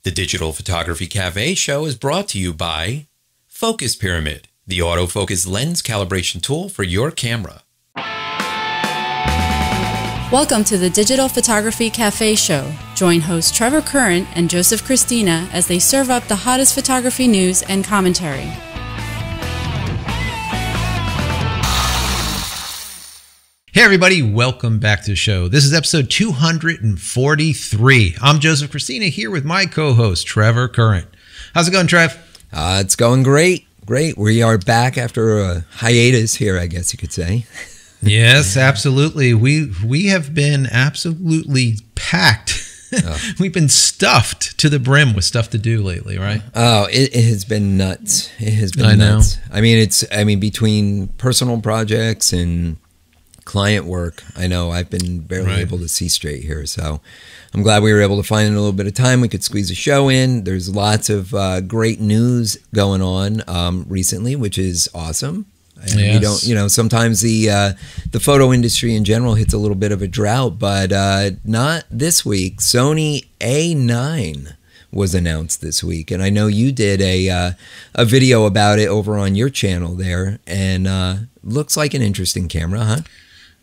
The Digital Photography Cafe show is brought to you by Focus Pyramid, the autofocus lens calibration tool for your camera. Welcome to the Digital Photography Cafe show. Join host Trevor Current and Joseph Cristina as they serve up the hottest photography news and commentary. Hey everybody, welcome back to the show. This is episode 243. I'm Joseph Cristina here with my co-host Trevor Current. How's it going, Trev? It's going great. Great. We are back after a hiatus here, I guess you could say. Yes, absolutely. We have been absolutely packed. We've been stuffed to the brim with stuff to do lately, right? Oh, it has been nuts. It has been nuts. I mean, between personal projects and client work, I know I've been barely able to see straight here, so I'm glad we were able to find a little bit of time. We could squeeze a show in. There's lots of great news going on recently, which is awesome. And we don't, sometimes the photo industry in general hits a little bit of a drought, but not this week. Sony A9 was announced this week, and I know you did a video about it over on your channel there, and looks like an interesting camera, huh?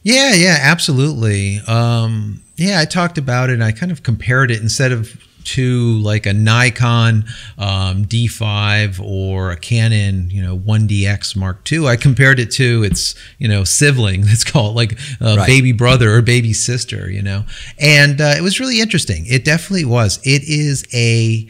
Yeah, absolutely. I talked about it and I kind of compared it instead of to like a Nikon D5 or a Canon, 1DX Mark II. I compared it to its, sibling. Let's call it like a baby brother or baby sister, and it was really interesting. It definitely was. It is a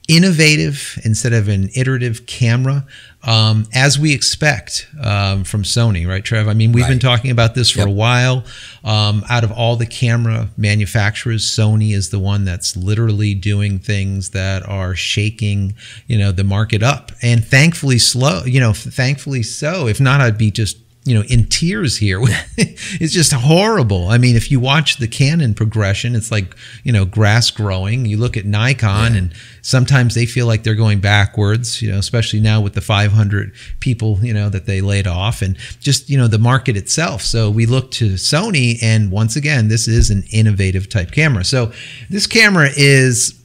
innovative instead of an iterative camera, as we expect from Sony, right, Trev? I mean, we've been talking about this for a while. Out of all the camera manufacturers, Sony is the one that's literally doing things that are shaking, the market up, and thankfully thankfully so. If not, I'd be just in tears here. It's just horrible. I mean, if you watch the Canon progression, it's like, grass growing. You look at Nikon and sometimes they feel like they're going backwards, especially now with the 500 people, that they laid off, and just, the market itself. So we look to Sony, and once again, this is an innovative type camera. So this camera is,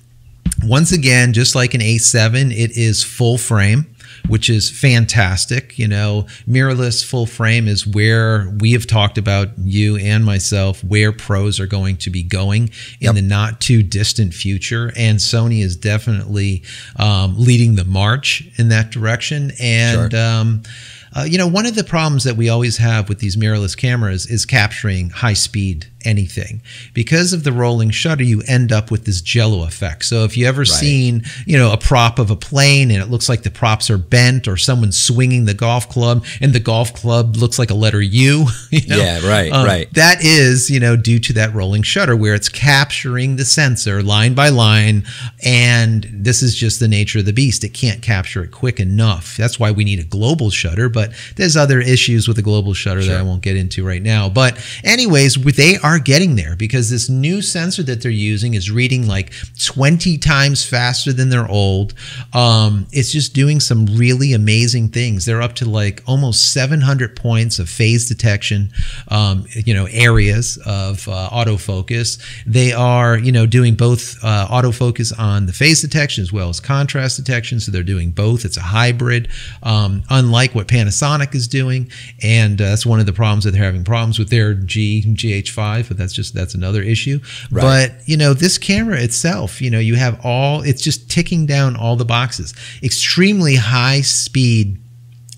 once again, just like an A7, it is full frame, which is fantastic. Mirrorless full frame is where we have talked about, you and myself, where pros are going to be going in the not too distant future. And Sony is definitely leading the march in that direction. And, one of the problems that we always have with these mirrorless cameras is capturing high speed anything. Because of the rolling shutter, you end up with this jello effect. So if you ever seen, a prop of a plane and it looks like the props are bent, or someone swinging the golf club and the golf club looks like a letter U, that is, due to that rolling shutter where it's capturing the sensor line by line. And this is just the nature of the beast. It can't capture it quick enough. That's why we need a global shutter, but there's other issues with the global shutter that I won't get into right now. But anyways, they are getting there, because this new sensor that they're using is reading like 20 times faster than their old. It's just doing some really amazing things. They're up to like almost 700 points of phase detection, areas of autofocus. They are, doing both autofocus on the phase detection as well as contrast detection. So they're doing both. It's a hybrid, unlike what Panasonic is doing. And that's one of the problems that they're having problems with their GH5. But that's another issue. But this camera itself, you have it's just ticking down all the boxes. Extremely high speed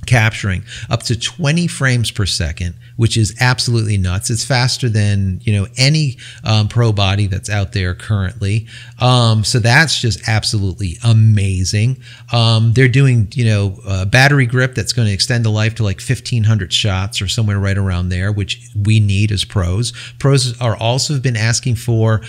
capturing, up to 20 frames per second, which is absolutely nuts. It's faster than any pro body that's out there currently. So that's just absolutely amazing. They're doing battery grip that's going to extend the life to like 1,500 shots or somewhere right around there, which we need as pros. Pros are also been asking for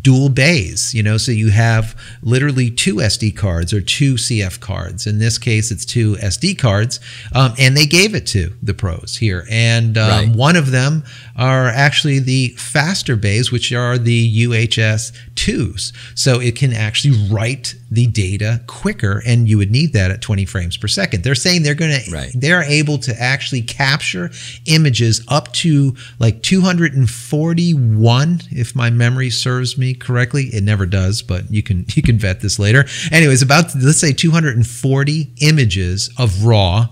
dual bays. So you have literally two SD cards or two CF cards. In this case, it's two SD cards, and they gave it to the pros here. And one of them are actually the faster bays, which are the UHS 2s. So it can actually write the data quicker, and you would need that at 20 frames per second. They're saying they're able to actually capture images up to like 241, if my memory serves me correctly. It never does, but you can vet this later. Anyways, let's say 240 images of raw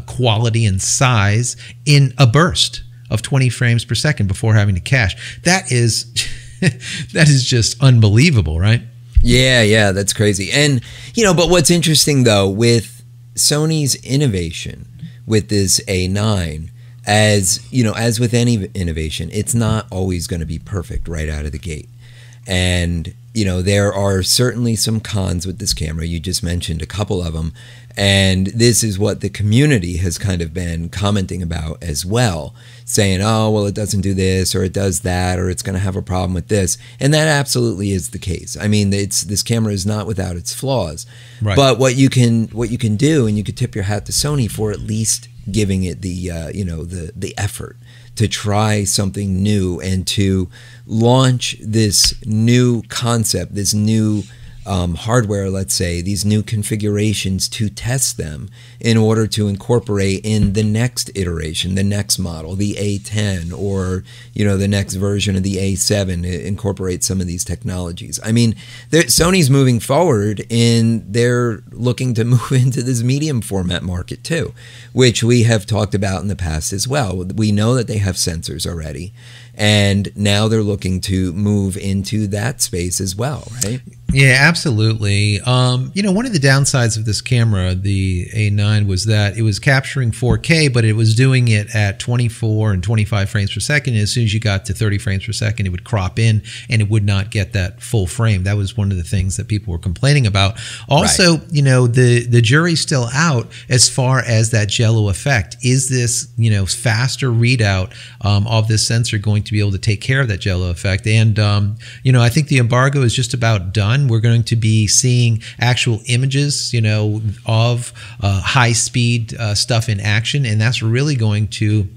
quality and size in a burst of 20 frames per second before having to cache. That is that is just unbelievable, right? Yeah, that's crazy. And but what's interesting though with Sony's innovation with this A9, as with any innovation, it's not always going to be perfect right out of the gate. And there are certainly some cons with this camera. You just mentioned a couple of them. And this is what the community has kind of been commenting about as well, saying, oh, well, it doesn't do this or it does that, or it's going to have a problem with this. And that absolutely is the case. I mean, this camera is not without its flaws. Right. But what you can do, and you could tip your hat to Sony for at least giving it the the effort to try something new and to launch this new concept, this new hardware, let's say, these new configurations to test them in order to incorporate in the next iteration, the next model, the A10, or the next version of the A7, incorporate some of these technologies. I mean, Sony's moving forward, and they're looking to move into this medium format market too, which we have talked about in the past as well. We know that they have sensors already, and now they're looking to move into that space as well, right? Yeah, absolutely. One of the downsides of this camera, the A9, was that it was capturing 4K, but it was doing it at 24 and 25 frames per second. And as soon as you got to 30 frames per second, it would crop in and it would not get that full frame. That was one of the things that people were complaining about. Also, right. The jury's still out as far as that jello effect. Is this, faster readout of this sensor going to be able to take care of that jello effect? And, I think the embargo is just about done. We're going to be seeing actual images, of high-speed stuff in action, and that's really going to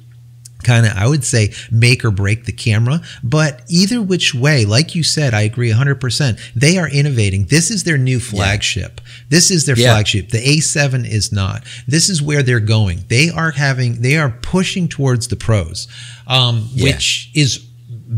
kind of, I would say, make or break the camera. But either which way, like you said, I agree 100%. They are innovating. This is their new flagship. Yeah. This is their flagship. The A7 is not. This is where they're going. They are pushing towards the pros, which is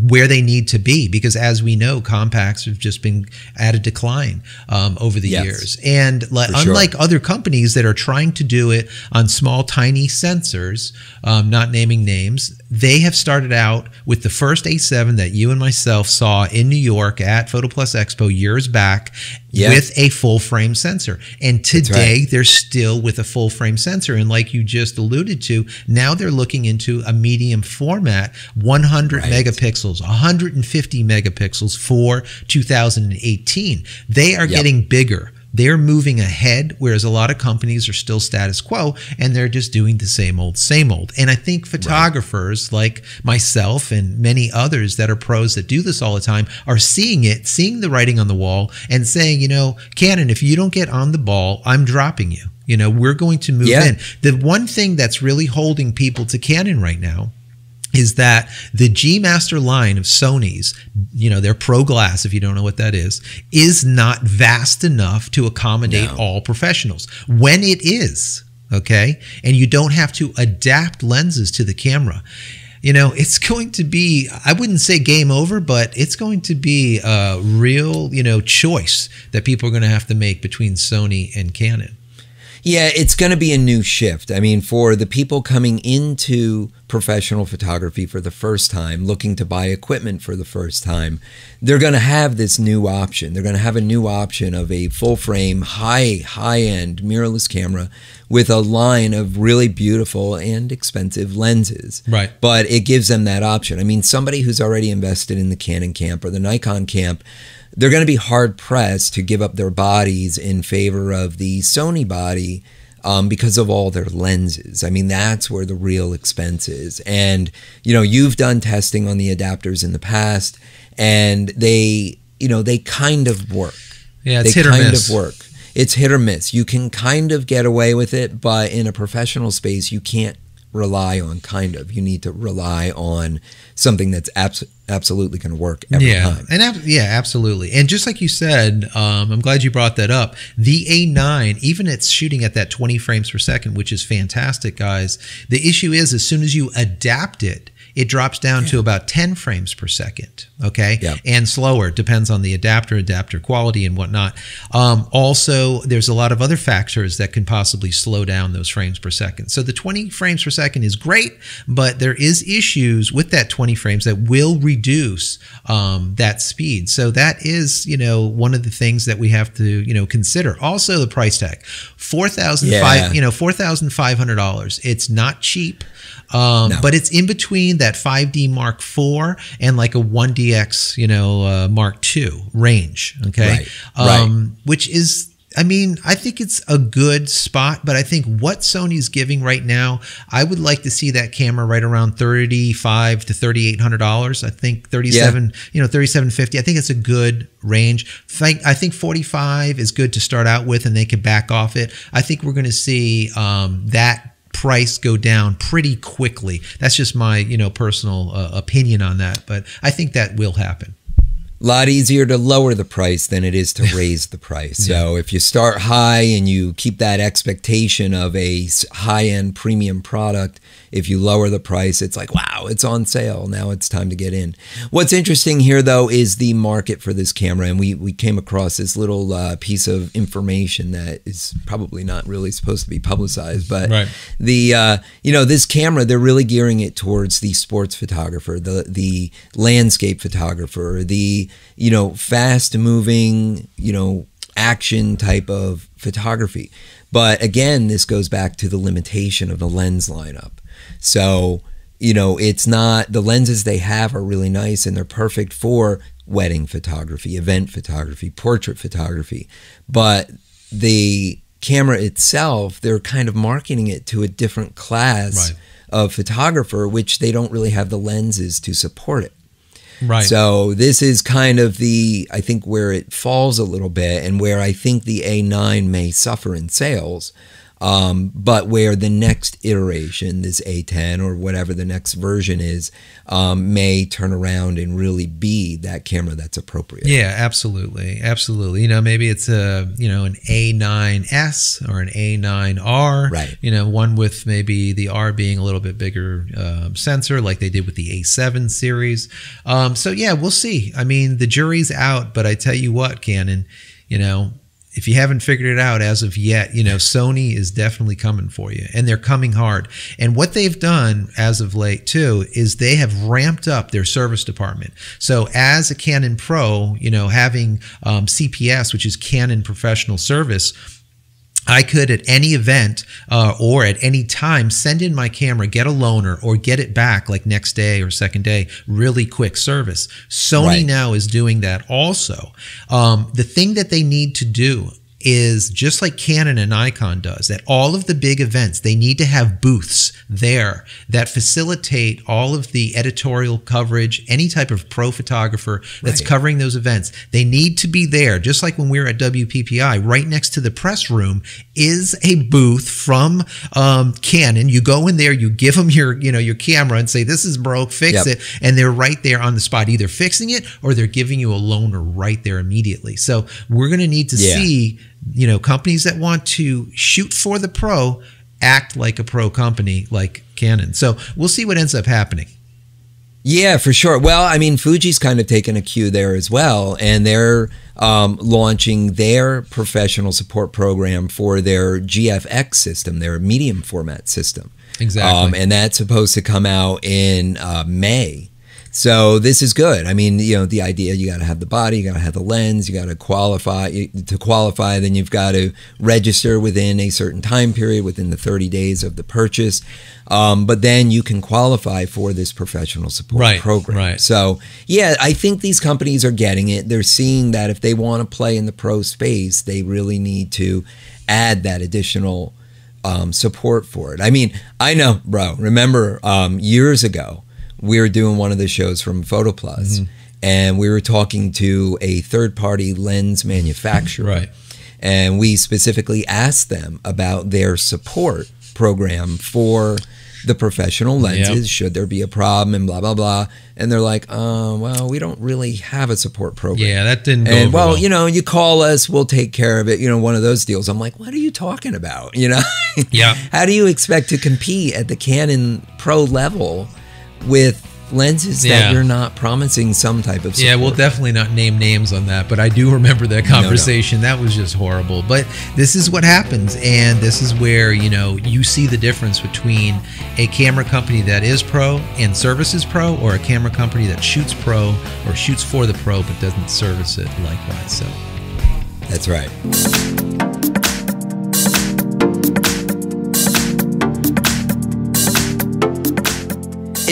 where they need to be, because as we know, compacts have just been at a decline over the years. And unlike other companies that are trying to do it on small, tiny sensors, not naming names, they have started out with the first A7 that you and myself saw in New York at PhotoPlus Expo years back with a full frame sensor. And today they're still with a full frame sensor. And like you just alluded to, now they're looking into a medium format, 100 megapixels, 150 megapixels for 2018. They are getting bigger. They're moving ahead, whereas a lot of companies are still status quo, and they're just doing the same old, same old. And I think photographers like myself and many others that are pros that do this all the time are seeing it, seeing the writing on the wall, and saying, Canon, if you don't get on the ball, I'm dropping you. We're going to move in. The one thing that's really holding people to Canon right now is that the G Master line of Sony's, their Pro Glass, if you don't know what that is not vast enough to accommodate all professionals. When it is, okay, and you don't have to adapt lenses to the camera, it's going to be, I wouldn't say game over, but it's going to be a real, choice that people are going to have to make between Sony and Canon. Yeah, it's going to be a new shift. I mean, for the people coming into professional photography for the first time, looking to buy equipment for the first time, they're going to have this new option. They're going to have a new option of a full-frame, high-end mirrorless camera with a line of really beautiful and expensive lenses. Right. But it gives them that option. I mean, somebody who's already invested in the Canon camp or the Nikon camp, they're going to be hard-pressed to give up their bodies in favor of the Sony body because of all their lenses. I mean, that's where the real expense is. And, you've done testing on the adapters in the past, and they kind of work. Yeah, it's hit or miss. They kind of work. it's hit or miss. You can kind of get away with it, but in a professional space, you can't rely on you need to rely on something that's absolutely going to work every time. Absolutely. And just like you said, I'm glad you brought that up. The A9, even it's shooting at that 20 frames per second, which is fantastic, guys. The issue is as soon as you adapt it, it drops down to about 10 frames per second, okay? Yeah. And slower. It depends on the adapter quality and whatnot. Also, there's a lot of other factors that can possibly slow down those frames per second. So the 20 frames per second is great, but there is issues with that 20 frames that will reduce that speed. So that is, one of the things that we have to, consider. Also, the price tag, $4,500. It's not cheap. No. But it's in between that 5D Mark IV and like a 1DX, Mark II range. Okay. Right. Which is, I think it's a good spot, but I think what Sony's giving right now, I would like to see that camera right around $3,500 to $3,800. I think $3,750. I think it's a good range. I think 45 is good to start out with, and they can back off it. I think we're going to see that price go down pretty quickly. That's just my personal opinion on that, but I think that will happen. A lot easier to lower the price than it is to raise the price. So if you start high and you keep that expectation of a high-end premium product, if you lower the price, it's like, wow, it's on sale. Now it's time to get in. What's interesting here, though, is the market for this camera. And we came across this little piece of information that is probably not really supposed to be publicized. But this camera, they're really gearing it towards the sports photographer, the landscape photographer, the fast-moving, action type of photography. But again, this goes back to the limitation of the lens lineup. So, it's not, the lenses they have are really nice and they're perfect for wedding photography, event photography, portrait photography. But the camera itself, they're kind of marketing it to a different class of photographer, which they don't really have the lenses to support it. Right. So this is kind of I think where it falls a little bit, and where I think the A9 may suffer in sales, but where the next iteration, this A10 or whatever the next version is, may turn around and really be that camera that's appropriate. Yeah, absolutely. Absolutely. Maybe it's an A9S or an A9R, right. One with maybe the R being a little bit bigger sensor like they did with the A7 series. So yeah, we'll see. The jury's out, but I tell you what, Canon, if you haven't figured it out as of yet, Sony is definitely coming for you, and they're coming hard. And what they've done as of late too is they have ramped up their service department. So as a Canon Pro, having CPS, which is Canon Professional Service, I could at any event or at any time send in my camera, get a loaner, or get it back like next day or second day, really quick service. Sony now is doing that also. The thing that they need to do is just like Canon and Nikon does, at all of the big events, they need to have booths there that facilitate all of the editorial coverage, any type of pro photographer that's covering those events. They need to be there, just like when we were at WPPI, right next to the press room is a booth from Canon. You go in there, you give them your camera and say, this is broke, fix it. And they're right there on the spot, either fixing it or they're giving you a loaner right there immediately. So we're going to need to see companies that want to shoot for the pro act like a pro company like Canon. So we'll see what ends up happening. Yeah, for sure. Well, Fugees kind of taken a cue there as well, and they're launching their professional support program for their GFX system, their medium format system. Exactly. And that's supposed to come out in May. So this is good. The idea, you got to have the body, you got to have the lens, you got to qualify. To qualify, then you've got to register within a certain time period, within the 30 days of the purchase. But then you can qualify for this professional support program. Right. So yeah, I think these companies are getting it. They're seeing that if they want to play in the pro space, they really need to add that additional support for it. I know, bro, remember years ago, we were doing one of the shows from PhotoPlus, and we were talking to a third-party lens manufacturer. Right. And we specifically asked them about their support program for the professional lenses. Should there be a problem and blah, blah, blah. And they're like, well, we don't really have a support program. Yeah, that didn't go And over well, you know, you call us, we'll take care of it. You know, one of those deals. I'm like, what are you talking about? You know, Yeah. How do you expect to compete at the Canon Pro level with lenses that you're not promising some type of support? Yeah, we'll definitely not name names on that, but I do remember that conversation. That was just horrible. But this is what happens, and this is where, you know, you see the difference between a camera company that is pro and services pro, or a camera company that shoots pro or shoots for the pro but doesn't service it likewise. So that's right.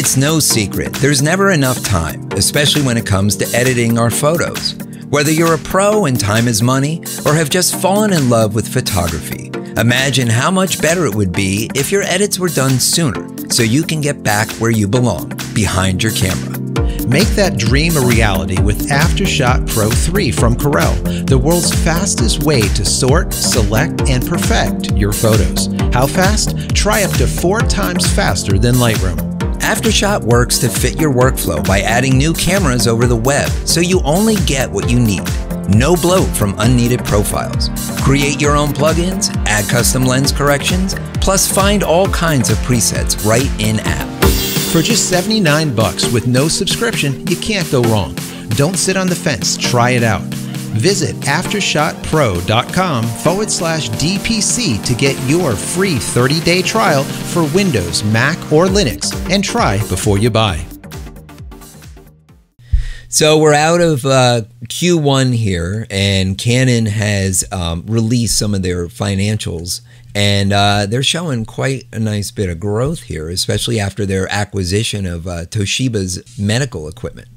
It's no secret, there's never enough time, especially when it comes to editing our photos. Whether you're a pro and time is money, or have just fallen in love with photography, imagine how much better it would be if your edits were done sooner, so you can get back where you belong, behind your camera. make that dream a reality with Aftershot Pro 3 from Corel, the world's fastest way to sort, select, and perfect your photos. How fast? Try up to 4 times faster than Lightroom. Aftershot works to fit your workflow by adding new cameras over the web, so you only get what you need. No bloat from unneeded profiles. Create your own plugins, add custom lens corrections, plus find all kinds of presets right in-app. For just $79 with no subscription, you can't go wrong. Don't sit on the fence, try it out. Visit aftershotpro.com/DPC to get your free 30-day trial for Windows, Mac, or Linux, and try before you buy. So we're out of Q1 here, and Canon has released some of their financials, and they're showing quite a nice bit of growth here, especially after their acquisition of Toshiba's medical equipment.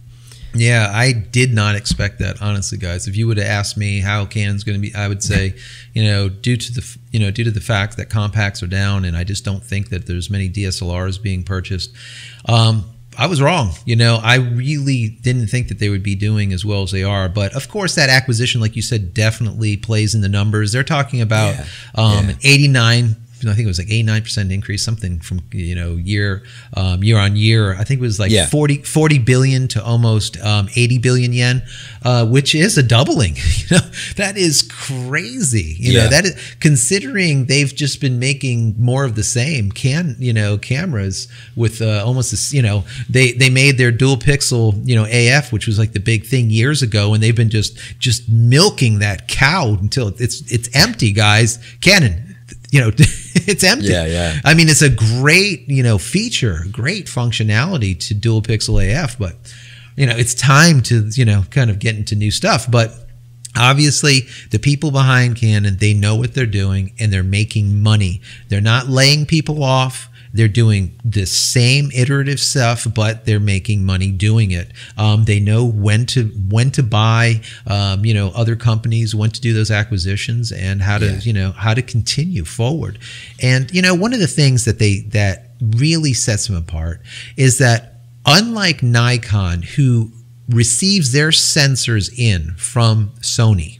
Yeah, I did not expect that, honestly, guys. If you would have asked me how Canon's going to be, I would say, due to the fact that compacts are down, and I just don't think that there's many DSLRs being purchased. I was wrong. I really didn't think that they would be doing as well as they are. But of course, that acquisition, like you said, definitely plays in the numbers. They're talking about an 89. I think it was like 89% increase, something from year on year. I think it was like 40 billion to almost 80 billion yen, which is a doubling. That is crazy. That is, considering they've just been making more of the same cameras with almost this. They made their dual pixel AF, which was like the big thing years ago, and they've been just milking that cow until it's empty, guys. Canon. It's empty. Yeah. I mean, it's a great, feature, great functionality to dual pixel AF, but, it's time to, kind of get into new stuff. But obviously, the people behind Canon, they know what they're doing, and they're making money. They're not laying people off. They're doing the same iterative stuff, but they're making money doing it. They know when to buy, other companies, when to do those acquisitions, and how to, how to continue forward. And one of the things that really sets them apart is that, unlike Nikon, who receives their sensors in from Sony,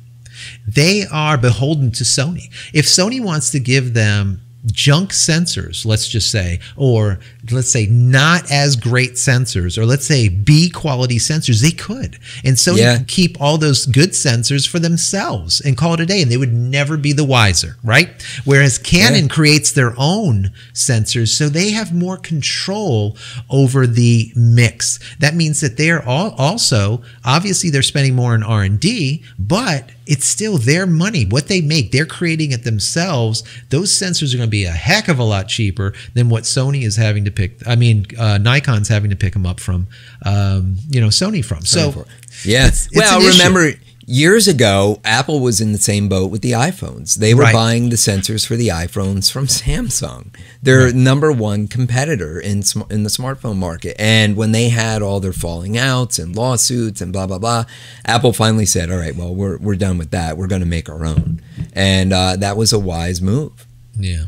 they are beholden to Sony. If Sony wants to give them junk sensors, let's just say, or let's say not as great sensors, or let's say B quality sensors, they could. And Sony can keep all those good sensors for themselves and call it a day, and they would never be the wiser, right? Whereas Canon creates their own sensors, so they have more control over the mix. That means that they're also, obviously they're spending more on R&D, but it's still their money. What they make, they're creating it themselves. Those sensors are going to be a heck of a lot cheaper than what Sony is having to pick. Nikon's having to pick them up from, Sony from. So, it's remember, years ago, Apple was in the same boat with the iPhones. They were buying the sensors for the iPhones from Samsung. They're number one competitor in the smartphone market. And when they had all their falling outs and lawsuits and blah, blah, blah, Apple finally said, all right, well, we're done with that. We're going to make our own. And that was a wise move. Yeah.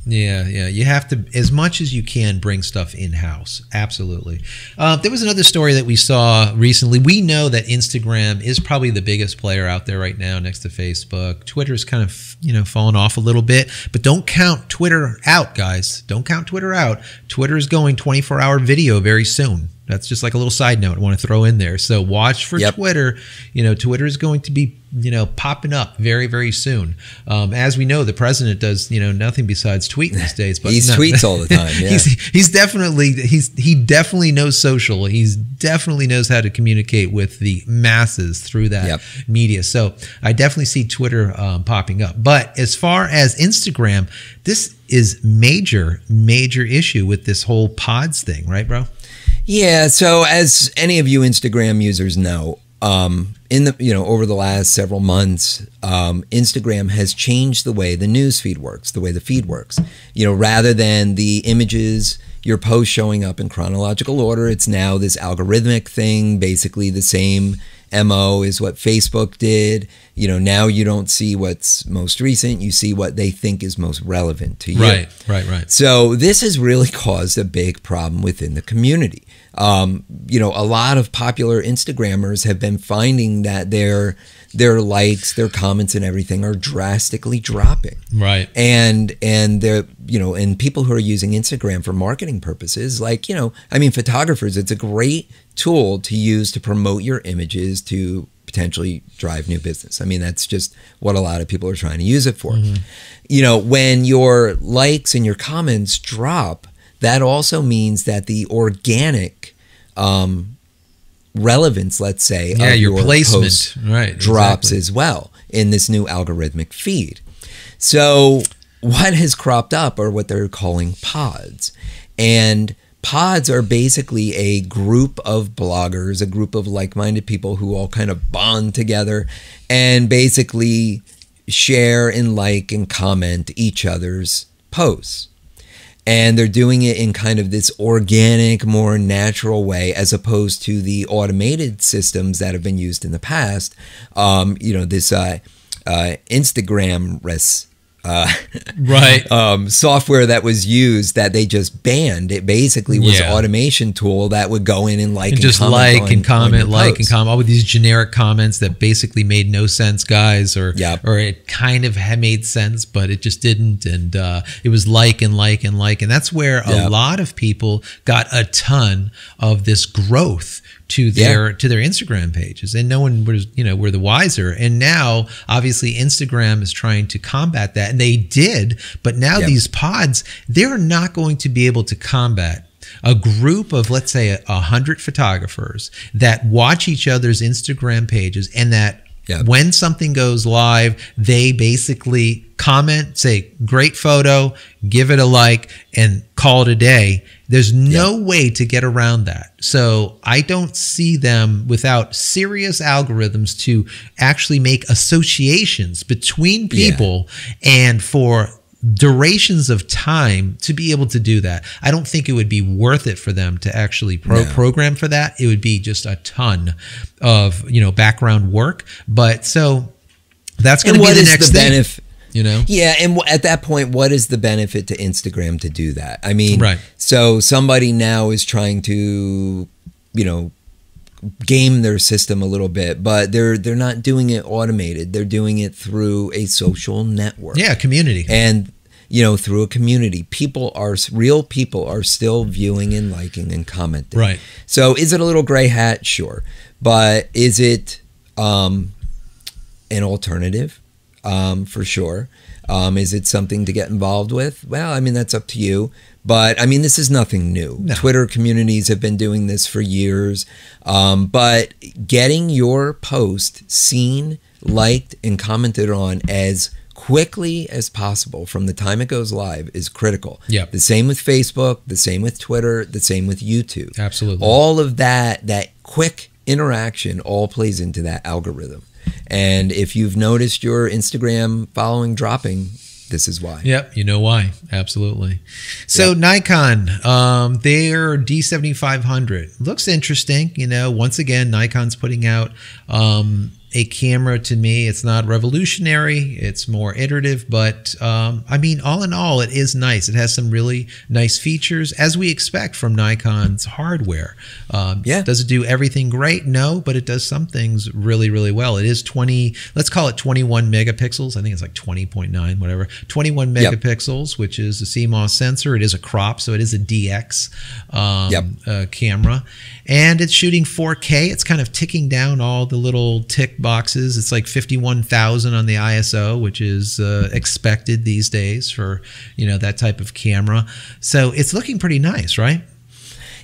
Yeah, yeah. You have to, as much as you can, bring stuff in-house. Absolutely. There was another story that we saw recently. We know that Instagram is probably the biggest player out there right now next to Facebook. Twitter's kind of, fallen off a little bit. But don't count Twitter out, guys. Don't count Twitter out. Twitter's going 24-hour video very soon. That's just like a little side note I want to throw in there. So watch for Twitter. Twitter is going to be, popping up very, very soon. As we know, the president does, nothing besides tweet these days. But he tweets all the time. Yeah. he definitely knows social. He definitely knows how to communicate with the masses through that media. So I definitely see Twitter popping up. But as far as Instagram, this is major issue with this whole pods thing, right, bro? Yeah, so as any of you Instagram users know, over the last several months, Instagram has changed the way the news feed works, the way the feed works. Rather than the images, your post showing up in chronological order, it's now this algorithmic thing, basically the same MO is what Facebook did. Now you don't see what's most recent, you see what they think is most relevant to you. Right. So this has really caused a big problem within the community. A lot of popular Instagrammers have been finding that their likes, their comments and everything are drastically dropping. Right. And they're, and people who are using Instagram for marketing purposes, photographers, it's a great tool to use to promote your images to potentially drive new business. That's just what a lot of people are trying to use it for. Mm-hmm. When your likes and your comments drop, that also means that the organic relevance, let's say, of your placement post drops as well in this new algorithmic feed. So what has cropped up are what they're calling pods. And pods are basically a group of bloggers, a group of like-minded people who all kind of bond together and basically share and like and comment each other's posts. And they're doing it in kind of this organic, more natural way, as opposed to the automated systems that have been used in the past. This Instagram software that was used that they just banned. It basically was an automation tool that would go in and comment all with these generic comments that basically made no sense, guys, or it kind of had made sense, but it just didn't. And it was and that's where a lot of people got a ton of this growth to their Instagram pages, and no one was were the wiser. And now obviously Instagram is trying to combat that, and they did, but now these pods, they're not going to be able to combat a group of, let's say, 100 photographers that watch each other's Instagram pages, and that when something goes live, they basically comment, say, great photo, give it a like, and call it a day. There's no way to get around that. So I don't see them without serious algorithms to actually make associations between people and for durations of time to be able to do that. I don't think it would be worth it for them to actually program for that. It would be just a ton of, background work. But so that's going to be the next thing. And at that point, what is the benefit to Instagram to do that? Right. So somebody now is trying to, game their system a little bit, but they're not doing it automated. They're doing it through a social network. Yeah, community. And, through a community. Real people are still viewing and liking and commenting. Right. So is it a little gray hat? Sure. But is it an alternative? For sure. Is it something to get involved with? Well, that's up to you. But this is nothing new. No. Twitter communities have been doing this for years. But getting your post seen, liked, and commented on as quickly as possible from the time it goes live is critical. Yep. The same with Facebook, the same with Twitter, the same with YouTube. Absolutely. All of that quick interaction all plays into that algorithm. And if you've noticed your Instagram following dropping, this is why. Yep, you know why. Absolutely. So Nikon, their D7500 looks interesting. Once again, Nikon's putting out a camera to me. It's not revolutionary. It's more iterative, but I mean, all in all, it is nice. It has some really nice features, as we expect from Nikon's hardware. Does it do everything great? No, but it does some things really, really well. It is let's call it 21 megapixels. I think it's like 20.9, whatever. 21 megapixels, which is a CMOS sensor. It is a crop, so it is a DX camera. And it's shooting 4K. It's kind of ticking down all the little tick boxes. It's like 51,000 on the ISO, which is expected these days for, that type of camera. So it's looking pretty nice, right?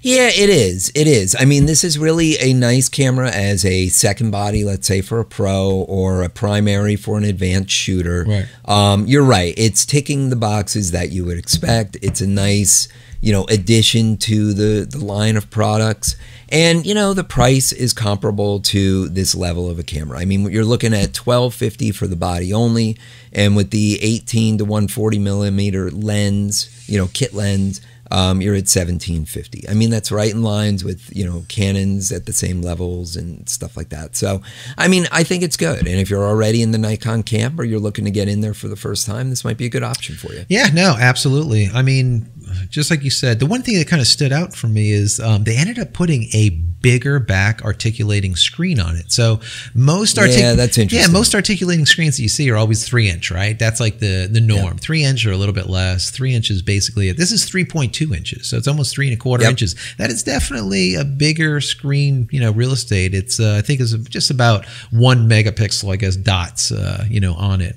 Yeah, it is. It is. I mean, this is really a nice camera as a second body, let's say for a pro, or a primary for an advanced shooter. Right. You're right. It's ticking the boxes that you would expect. It's a nice, addition to the line of products. And, the price is comparable to this level of a camera. I mean, you're looking at $1250 for the body only. And with the 18 to 140 millimeter lens, kit lens, you're at $1750. I mean, that's right in lines with, Canons at the same levels and stuff like that. So, I mean, I think it's good. And if you're already in the Nikon camp or you're looking to get in there for the first time, this might be a good option for you. Yeah, no, absolutely. I mean, just like you said, the one thing that kind of stood out for me is they ended up putting a bigger back articulating screen on it. So most that's interesting. Yeah, most articulating screens that you see are always 3-inch, right? That's like the norm. 3-inch or a little bit less. 3 inches basically. This is 3.2 inches, so it's almost 3.25 inches. That is definitely a bigger screen, real estate. It's I think it's just about 1 megapixel, I guess, dots, on it.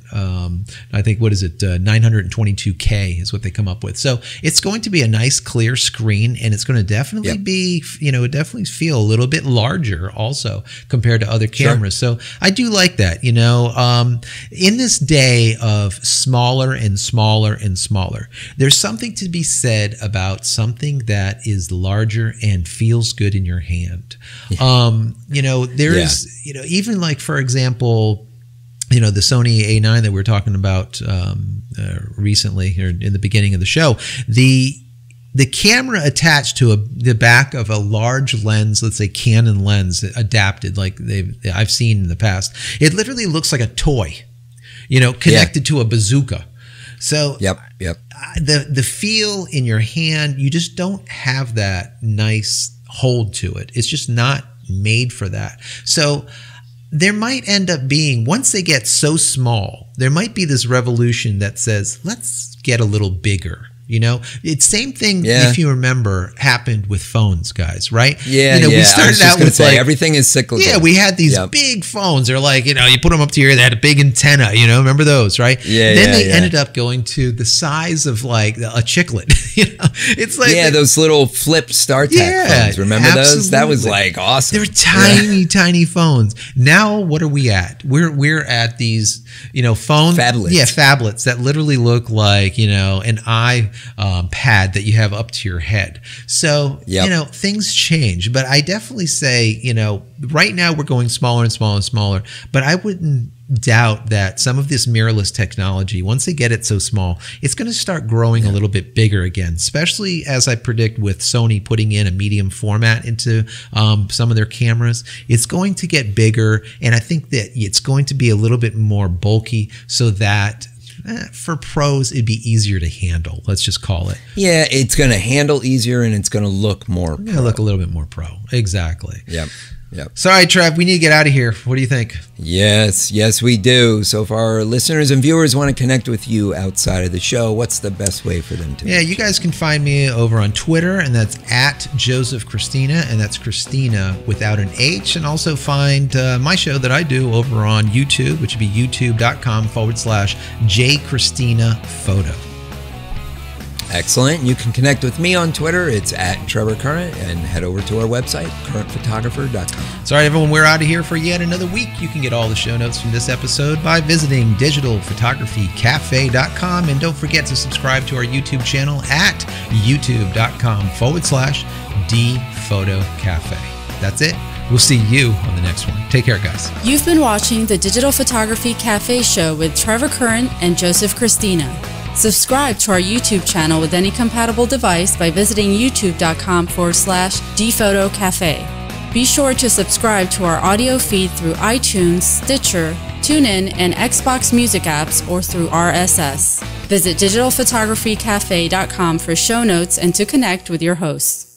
I think, what is it? 922K is what they come up with. So it's going to be a nice clear screen, and it's going to definitely be, definitely feel a little bit larger also compared to other cameras. Sure. So I do like that, in this day of smaller and smaller and smaller, there's something to be said about something that is larger and feels good in your hand. There's, even like, for example, the Sony A9 that we were talking about recently, or in the beginning of the show, the camera attached to the back of a large lens, let's say Canon lens, adapted like I've seen in the past, it literally looks like a toy, connected to a bazooka. So the feel in your hand, you just don't have that nice hold to it. It's just not made for that. So there might end up being, once they get so small, there might be this revolution that says, let's get a little bigger. It's same thing, if you remember, happened with phones, guys, right? We started out with everything is cyclical. Yeah, we had these big phones. They're like, you put them up to your ear, they had a big antenna, remember those, right? Then they ended up going to the size of like a chiclet. It's like those little flip StarTAC phones. Remember those? That was like awesome. They're tiny, tiny phones. Now what are we at? We're at these, phones. Phablets. Yeah, phablets that literally look like, an pad that you have up to your head. So, things change. But I definitely say, right now we're going smaller and smaller and smaller. But I wouldn't doubt that some of this mirrorless technology, once they get it so small, it's going to start growing a little bit bigger again, especially as I predict with Sony putting in a medium format into some of their cameras. It's going to get bigger, and I think that it's going to be a little bit more bulky so that for pros, it'd be easier to handle. Let's just call it. Yeah, it's going to handle easier, and it's going to look more pro. Look a little bit more pro. Exactly. Yep. Sorry, Trev, we need to get out of here. What do you think? Yes, we do. So if our listeners and viewers want to connect with you outside of the show, what's the best way for them to? Yeah, you guys can find me over on Twitter, and that's at Joseph Cristina, and that's Cristina without an H. And also find my show that I do over on YouTube, which would be youtube.com/JCristinaPhoto. Excellent. You can connect with me on Twitter. It's at Trevor Current, and head over to our website, currentphotographer.com. So, all right, everyone, we're out of here for yet another week. You can get all the show notes from this episode by visiting digitalphotographycafe.com. And don't forget to subscribe to our YouTube channel at youtube.com/DPhotoCafe. That's it. We'll see you on the next one. Take care, guys. You've been watching the Digital Photography Cafe show with Trevor Current and Joseph Cristina. Subscribe to our YouTube channel with any compatible device by visiting youtube.com/DPhotoCafe. Be sure to subscribe to our audio feed through iTunes, Stitcher, TuneIn, and Xbox Music apps or through RSS. Visit digitalphotographycafe.com for show notes and to connect with your hosts.